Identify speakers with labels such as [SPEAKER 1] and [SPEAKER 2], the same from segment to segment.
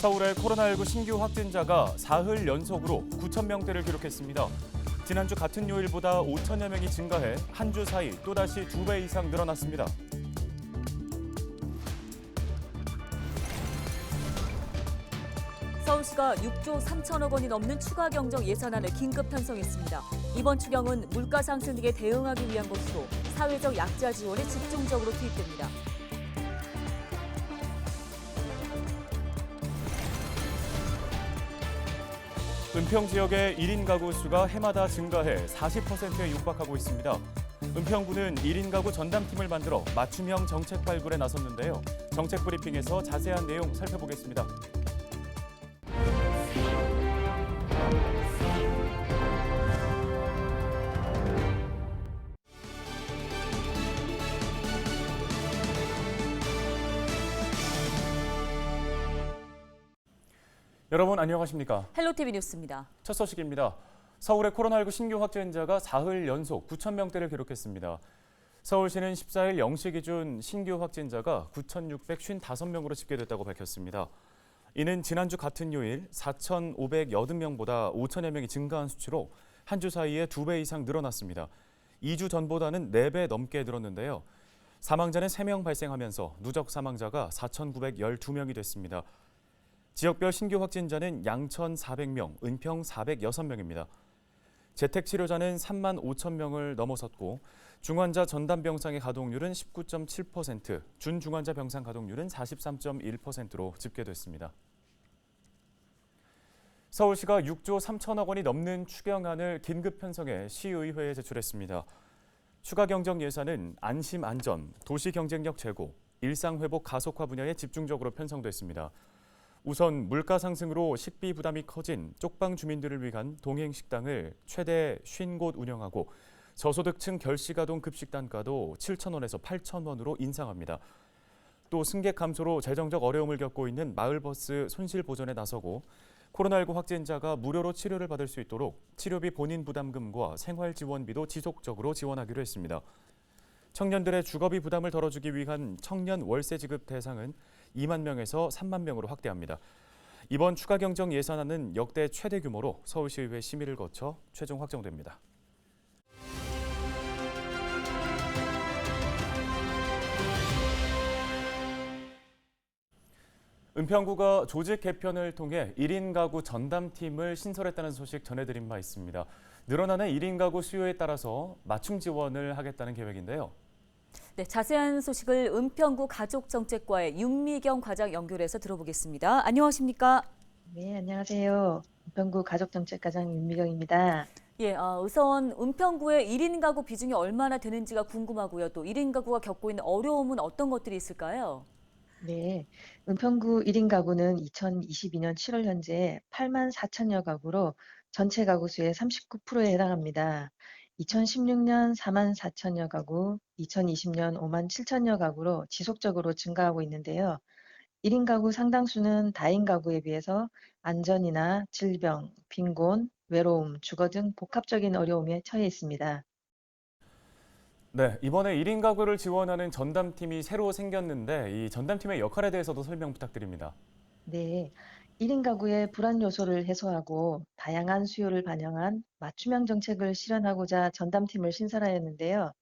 [SPEAKER 1] 서울의 코로나19 신규 확진자가 사흘 연속으로 9천 명대를 기록했습니다. 지난주 같은 요일보다 5천여 명이 증가해 한 주 사이 또다시 2배 이상 늘어났습니다.
[SPEAKER 2] 서울시가 6조 3천억 원이 넘는 추가 경정 예산안을 긴급 편성했습니다. 이번 추경은 물가 상승 등에 대응하기 위한 것으로 사회적 약자 지원에 집중적으로 투입됩니다.
[SPEAKER 1] 은평 지역의 1인 가구 수가 해마다 증가해 40%에 육박하고 있습니다. 은평구는 1인 가구 전담팀을 만들어 맞춤형 정책 발굴에 나섰는데요. 정책 브리핑에서 자세한 내용 살펴보겠습니다. 여러분 안녕하십니까?
[SPEAKER 2] 헬로티비 뉴스입니다.
[SPEAKER 1] 첫 소식입니다. 서울의 코로나19 신규 확진자가 사흘 연속 9천 명대를 기록했습니다. 서울시는 14일 0시 기준 신규 확진자가 9,655명으로 집계됐다고 밝혔습니다. 이는 지난주 같은 요일 4,580명보다 5천여 명이 증가한 수치로 한 주 사이에 2배 이상 늘어났습니다. 2주 전보다는 4배 넘게 늘었는데요. 사망자는 3명 발생하면서 누적 사망자가 4,912명이 됐습니다. 지역별 신규 확진자는 양천 400명, 은평 406명입니다. 재택치료자는 3만 5천 명을 넘어섰고 중환자 전담병상의 가동률은 19.7%, 준중환자 병상 가동률은 43.1%로 집계됐습니다. 서울시가 6조 3천억 원이 넘는 추경안을 긴급 편성해 시의회에 제출했습니다. 추가 경정 예산은 안심 안전, 도시 경쟁력 제고, 일상 회복 가속화 분야에 집중적으로 편성됐습니다. 우선 물가 상승으로 식비 부담이 커진 쪽방 주민들을 위한 동행 식당을 최대 50곳 운영하고 저소득층 결식아동 급식 단가도 7,000원에서 8,000원으로 인상합니다. 또 승객 감소로 재정적 어려움을 겪고 있는 마을버스 손실 보전에 나서고 코로나19 확진자가 무료로 치료를 받을 수 있도록 치료비 본인 부담금과 생활지원비도 지속적으로 지원하기로 했습니다. 청년들의 주거비 부담을 덜어주기 위한 청년 월세 지급 대상은 2만 명에서 3만 명으로 확대합니다. 이번 추가 경정 예산안은 역대 최대 규모로 서울시의회 심의를 거쳐 최종 확정됩니다. 은평구가 조직 개편을 통해 1인 가구 전담팀을 신설했다는 소식 전해드린 바 있습니다. 늘어나는 1인 가구 수요에 따라서 맞춤 지원을 하겠다는 계획인데요.
[SPEAKER 2] 네, 자세한 소식을 은평구 가족정책과의 윤미경 과장 연결해서 들어보겠습니다. 안녕하십니까?
[SPEAKER 3] 네, 안녕하세요. 은평구 가족정책과장 윤미경입니다.
[SPEAKER 2] 예, 우선 은평구의 1인 가구 비중이 얼마나 되는지가 궁금하고요. 또 1인 가구가 겪고 있는 어려움은 어떤 것들이 있을까요?
[SPEAKER 3] 네, 은평구 1인 가구는 2022년 7월 현재 8만 4천여 가구로 전체 가구 수의 39%에 해당합니다. 2016년 4만 4천여 가구, 2020년 5만 7천여 가구로 지속적으로 증가하고 있는데요. 1인 가구 상당수는 다인 가구에 비해서 안전이나 질병, 빈곤, 외로움, 주거 등 복합적인 어려움에 처해 있습니다.
[SPEAKER 1] 네, 이번에 1인 가구를 지원하는 전담팀이 새로 생겼는데 이 전담팀의 역할에 대해서도 설명 부탁드립니다.
[SPEAKER 3] 네, 1인 가구의 불안 요소를 해소하고 다양한 수요를 반영한 맞춤형 정책을 실현하고자 전담팀을 신설하였는데요.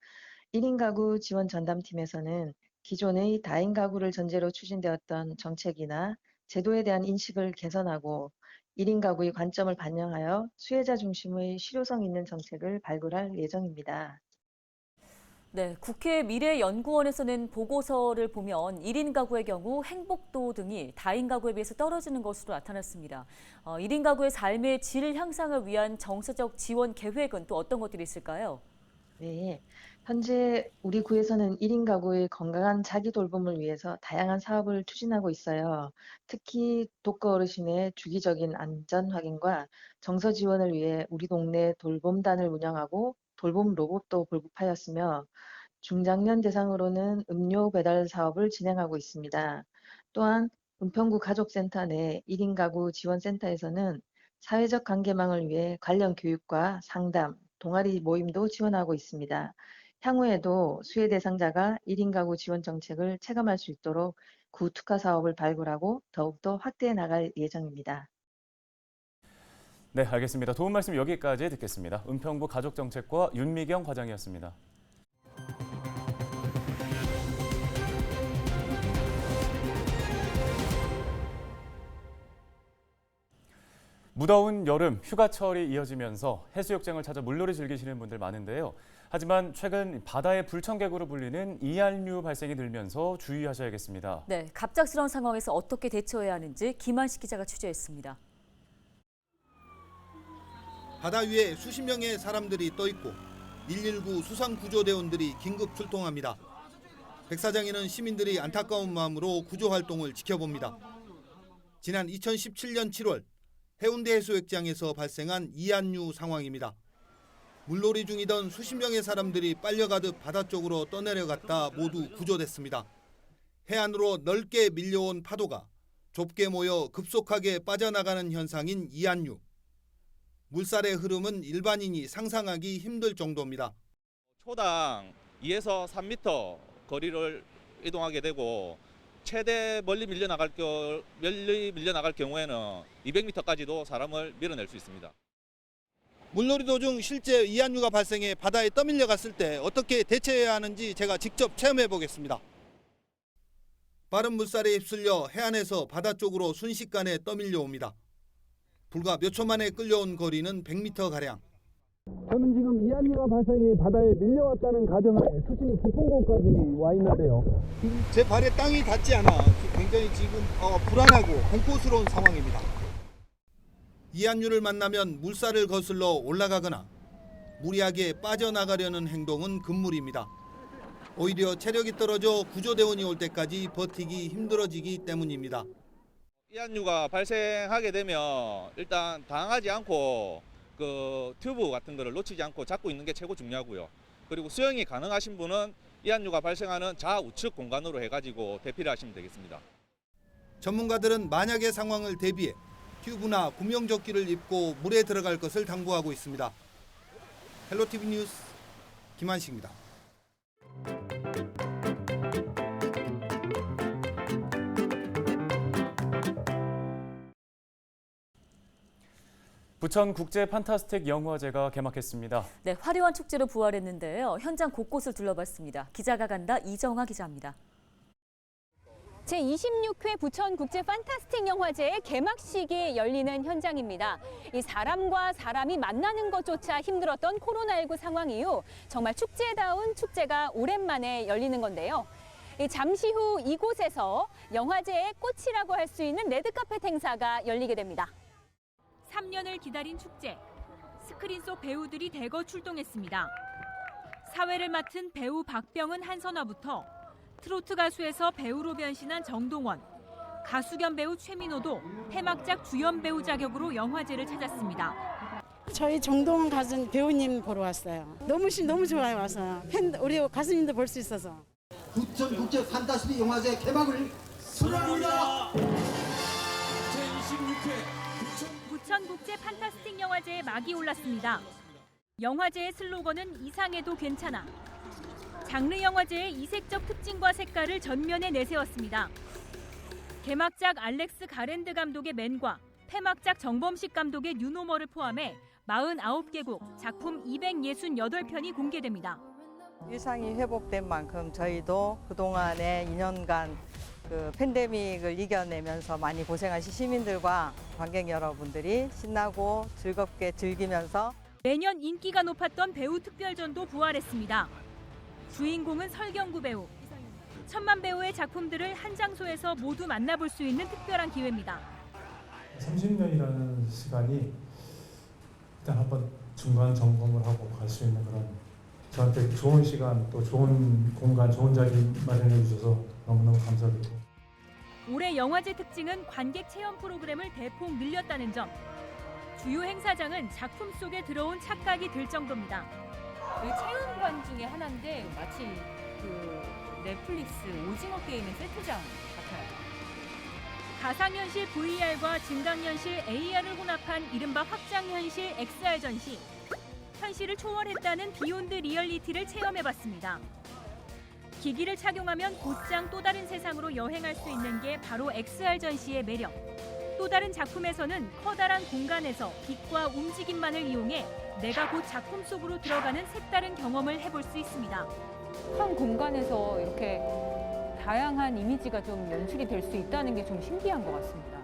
[SPEAKER 3] 1인 가구 지원 전담팀에서는 기존의 다인 가구를 전제로 추진되었던 정책이나 제도에 대한 인식을 개선하고 1인 가구의 관점을 반영하여 수혜자 중심의 실효성 있는 정책을 발굴할 예정입니다.
[SPEAKER 2] 네, 국회 미래연구원에서는 보고서를 보면 1인 가구의 경우 행복도 등이 다인 가구에 비해서 떨어지는 것으로 나타났습니다. 1인 가구의 삶의 질 향상을 위한 정서적 지원 계획은 또 어떤 것들이 있을까요?
[SPEAKER 3] 네, 현재 우리 구에서는 1인 가구의 건강한 자기 돌봄을 위해서 다양한 사업을 추진하고 있어요. 특히 독거 어르신의 주기적인 안전 확인과 정서 지원을 위해 우리 동네 돌봄단을 운영하고 돌봄 로봇도 보급하였으며 중장년 대상으로는 음료 배달 사업을 진행하고 있습니다. 또한 은평구 가족센터 내 1인 가구 지원센터에서는 사회적 관계망을 위해 관련 교육과 상담, 동아리 모임도 지원하고 있습니다. 향후에도 수혜 대상자가 1인 가구 지원 정책을 체감할 수 있도록 구 특화 사업을 발굴하고 더욱더 확대해 나갈 예정입니다.
[SPEAKER 1] 네, 알겠습니다. 도움 말씀 여기까지 듣겠습니다. 은평구 가족정책과 윤미경 과장이었습니다. 무더운 여름 휴가철이 이어지면서 해수욕장을 찾아 물놀이 즐기시는 분들 많은데요. 하지만 최근 바다의 불청객으로 불리는 이한류 발생이 늘면서 주의하셔야겠습니다.
[SPEAKER 2] 네, 갑작스러운 상황에서 어떻게 대처해야 하는지 김한식 기자가 취재했습니다.
[SPEAKER 4] 바다 위에 수십 명의 사람들이 떠 있고 119 수상구조대원들이 긴급 출동합니다. 백사장에는 시민들이 안타까운 마음으로 구조 활동을 지켜봅니다. 지난 2017년 7월 해운대 해수욕장에서 발생한 이한류 상황입니다. 물놀이 중이던 수십 명의 사람들이 빨려가듯 바다 쪽으로 떠내려갔다 모두 구조됐습니다. 해안으로 넓게 밀려온 파도가 좁게 모여 급속하게 빠져나가는 현상인 이한류. 물살의 흐름은 일반인이 상상하기 힘들 정도입니다.
[SPEAKER 5] 초당 2에서 3m 거리를 이동하게 되고 최대 멀리 밀려나갈 경우에는 200m까지도 사람을 밀어낼 수 있습니다.
[SPEAKER 4] 물놀이 도중 실제 이한류가 발생해 바다에 떠밀려 갔을 때 어떻게 대처해야 하는지 제가 직접 체험해 보겠습니다. 빠른 물살에 휩쓸려 해안에서 바다 쪽으로 순식간에 떠밀려 옵니다. 불과 몇 초 만에 끌려온 거리는 100m가량.
[SPEAKER 6] 저는 지금 이한류가 발생해 바다에 밀려왔다는 가정하에 수심이 깊은 곳까지 와 있는데요.
[SPEAKER 4] 제 발에 땅이 닿지 않아 굉장히 지금 불안하고 공포스러운 상황입니다. 이한류를 만나면 물살을 거슬러 올라가거나 무리하게 빠져나가려는 행동은 금물입니다. 오히려 체력이 떨어져 구조대원이 올 때까지 버티기 힘들어지기 때문입니다.
[SPEAKER 5] 이한류가 발생하게 되면 일단 당하지 않고 그 튜브 같은 거를 놓치지 않고 잡고 있는 게 최고 중요하고요. 그리고 수영이 가능하신 분은 이한류가 발생하는 좌우측 공간으로 해가지고 대피를 하시면 되겠습니다.
[SPEAKER 4] 전문가들은 만약의 상황을 대비해 튜브나 구명조끼를 입고 물에 들어갈 것을 당부하고 있습니다. 헬로티비 뉴스 김한식입니다.
[SPEAKER 1] 부천 국제 판타스틱 영화제가 개막했습니다.
[SPEAKER 2] 네, 화려한 축제로 부활했는데요. 현장 곳곳을 둘러봤습니다. 기자가 간다 이정화 기자입니다.
[SPEAKER 7] 제26회 부천 국제 판타스틱 영화제의 개막식이 열리는 현장입니다. 이 사람과 사람이 만나는 것조차 힘들었던 코로나19 상황 이후 정말 축제다운 축제가 오랜만에 열리는 건데요. 잠시 후 이곳에서 영화제의 꽃이라고 할 수 있는 레드카펫 행사가 열리게 됩니다.
[SPEAKER 8] 3년을 기다린 축제. 스크린 속 배우들이 대거 출동했습니다. 사회를 맡은 배우 박병은 한선화부터 트로트 가수에서 배우로 변신한 정동원, 가수 겸 배우 최민호도 폐막작 주연 배우 자격으로 영화제를 찾았습니다.
[SPEAKER 9] 저희 정동원 가수 배우님 보러 왔어요. 너무 좋아요 와서 우리 가수님도 볼 수 있어서.
[SPEAKER 10] 부천 국제 판타스틱 영화제 개막을 축하합니다.
[SPEAKER 8] 부천 국제 판타스틱 영화제에 막이 올랐습니다. 영화제의 슬로건은 이상해도 괜찮아. 장르 영화제의 이색적 특징과 색깔을 전면에 내세웠습니다. 개막작 알렉스 가랜드 감독의 맨과 폐막작 정범식 감독의 뉴노멀을 포함해 49개국 작품 268편이 공개됩니다.
[SPEAKER 11] 일상이 회복된 만큼 저희도 그동안의 2년간 그 팬데믹을 이겨내면서 많이 고생하신 시민들과 관객 여러분들이 신나고 즐겁게 즐기면서
[SPEAKER 8] 매년 인기가 높았던 배우 특별전도 부활했습니다. 주인공은 설경구 배우. 천만 배우의 작품들을 한 장소에서 모두 만나볼 수 있는 특별한 기회입니다.
[SPEAKER 12] 30년이라는 시간이 일단 한번 중간 점검을 하고 갈 수 있는 그런 저한테 좋은 시간 또 좋은 공간, 좋은 자리 마련해 주셔서 너무너무 감사드리고.
[SPEAKER 8] 올해 영화제 특징은 관객 체험 프로그램을 대폭 늘렸다는 점. 주요 행사장은 작품 속에 들어온 착각이 들 정도입니다.
[SPEAKER 2] 체험관 중에 하나인데 마치 그 넷플릭스 오징어 게임의 세트장 같아요.
[SPEAKER 8] 가상현실 VR과 증강현실 AR을 혼합한 이른바 확장현실 XR 전시. 현실을 초월했다는 비욘드 리얼리티를 체험해봤습니다. 기기를 착용하면 곧장 또 다른 세상으로 여행할 수 있는 게 바로 XR 전시의 매력. 또 다른 작품에서는 커다란 공간에서 빛과 움직임만을 이용해 내가 곧 작품 속으로 들어가는 색다른 경험을 해볼 수 있습니다.
[SPEAKER 7] 한 공간에서 이렇게 다양한 이미지가 좀 연출이 될 수 있다는 게 좀 신기한 것 같습니다.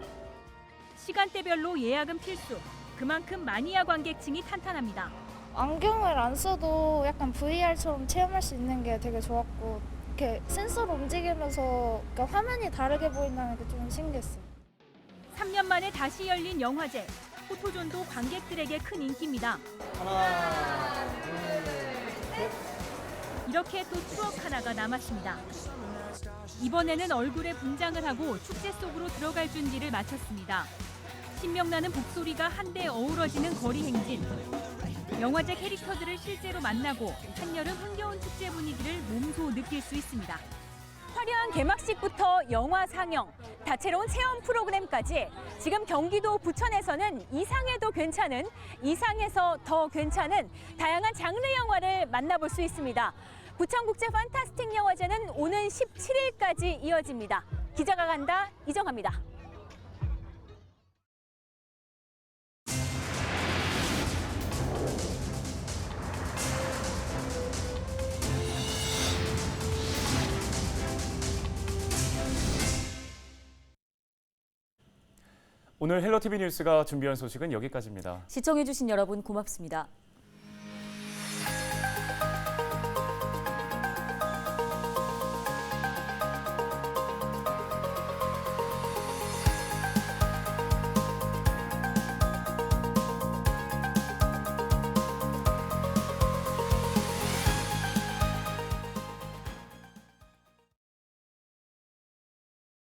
[SPEAKER 8] 시간대별로 예약은 필수. 그만큼 마니아 관객층이 탄탄합니다.
[SPEAKER 13] 안경을 안 써도 약간 VR처럼 체험할 수 있는 게 되게 좋았고, 이렇게 센서로 움직이면서 그러니까 화면이 다르게 보인다는 게 좀 신기했어요.
[SPEAKER 8] 3년 만에 다시 열린 영화제. 포토존도 관객들에게 큰 인기입니다. 이렇게 또 추억 하나가 남았습니다. 이번에는 얼굴에 분장을 하고 축제 속으로 들어갈 준비를 마쳤습니다. 신명나는 목소리가 한데 어우러지는 거리 행진. 영화제 캐릭터들을 실제로 만나고 한여름 흥겨운 축제 분위기를 몸소 느낄 수 있습니다.
[SPEAKER 7] 화려한 개막식부터 영화 상영, 다채로운 체험 프로그램까지 지금 경기도 부천에서는 이상해도 괜찮은, 이상해서 더 괜찮은 다양한 장르 영화를 만나볼 수 있습니다. 부천국제 판타스틱 영화제는 오는 17일까지 이어집니다. 기자가 간다, 이정합니다.
[SPEAKER 1] 오늘 헬로티비 뉴스가 준비한 소식은 여기까지입니다.
[SPEAKER 2] 시청해주신 여러분 고맙습니다.